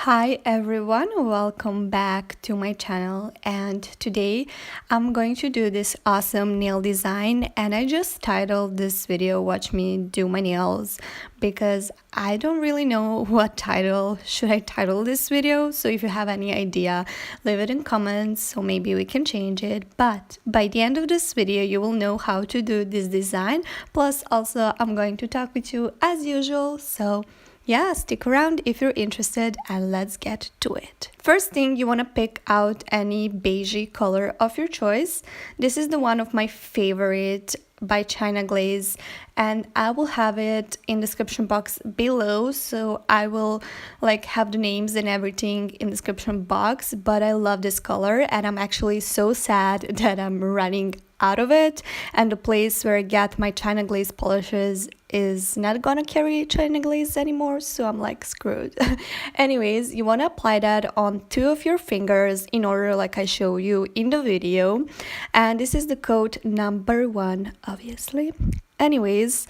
Hi everyone, welcome back to my channel, and today I'm going to do this awesome nail design, and I just titled this video "Watch Me Do My Nails" because I don't really know what title should I title this video. So if you have any idea, leave it in comments so maybe we can change it. But by the end of this video you will know how to do this design, plus also I'm going to talk with you as usual, so yeah, stick around if you're interested and let's get to it. First thing, you want to pick out any beigey color of your choice. This is the one of my favorite by Glaze, and I will have it in description box below, so I will have the names and everything in description box. But I love this color and I'm actually so sad that I'm running out of it, and the place where I get my China Glaze polishes is not gonna carry China Glaze anymore, so I'm screwed. Anyways, you want to apply that on 2 of your fingers in order like I show you in the video, and this is the coat number 1, obviously. Anyways,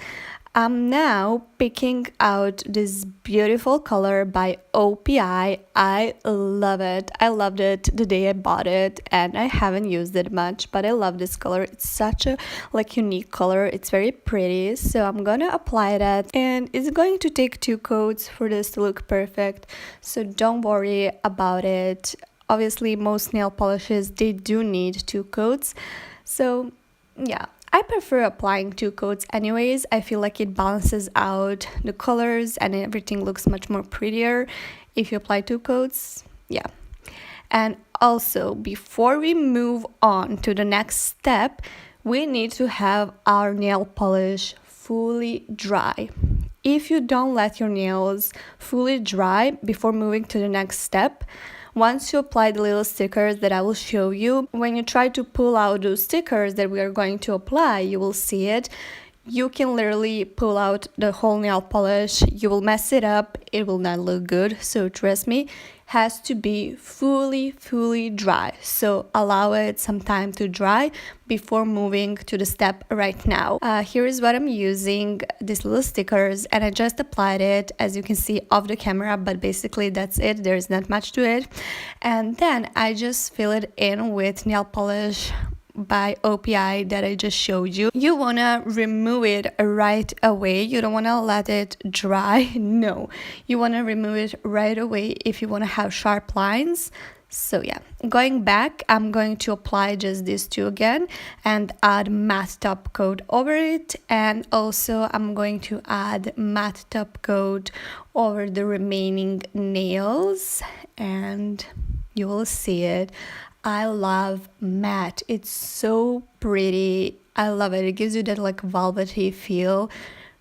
I'm now picking out this beautiful color by OPI. I love it. I loved it the day I bought it, and I haven't used it much, but I love this color. It's such a unique color. It's very pretty, so I'm gonna apply that, and it's going to take 2 coats for this to look perfect, so don't worry about it. Obviously most nail polishes, they do need 2 coats, so yeah, I prefer applying 2 coats anyways. I feel like it balances out the colors and everything looks much more prettier if you apply 2 coats. Yeah. And also, before we move on to the next step, we need to have our nail polish fully dry. If you don't let your nails fully dry before moving to the next step, once you apply the little stickers that I will show you, when you try to pull out those stickers that we are going to apply, you will see it. You can literally pull out the whole nail polish. You will mess it up. It will not look good. So trust me, has to be fully dry. So allow it some time to dry before moving to the step right now. Here is what I'm using, these little stickers, and I just applied it, as you can see, off the camera, but basically that's it. There's not much to it. And then I just fill it in with nail polish by OPI that I just showed you. You want to remove it right away. You don't want to let it dry. No, you want to remove it right away if you want to have sharp lines. So yeah, going back, I'm going to apply just these 2 again and add matte top coat over it, and also I'm going to add matte top coat over the remaining nails, and you will see it. I love matte. It's so pretty. I love it. It gives you that velvety feel.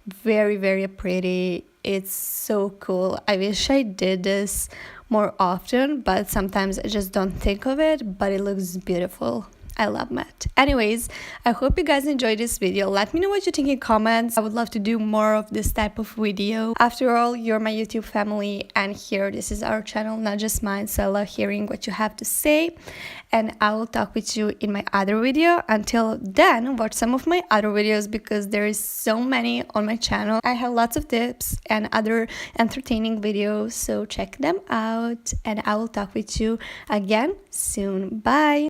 Very pretty. It's so cool. I wish I did this more often, but sometimes I just don't think of it, but it looks beautiful. I love matte. Anyways, I hope you guys enjoyed this video. Let me know what you think in comments. I would love to do more of this type of video. After all, you're my YouTube family, and here, this is our channel, not just mine, so I love hearing what you have to say, and I will talk with you in my other video. Until then, watch some of my other videos because there is so many on my channel. I have lots of tips and other entertaining videos, so check them out, and I will talk with you again soon. Bye!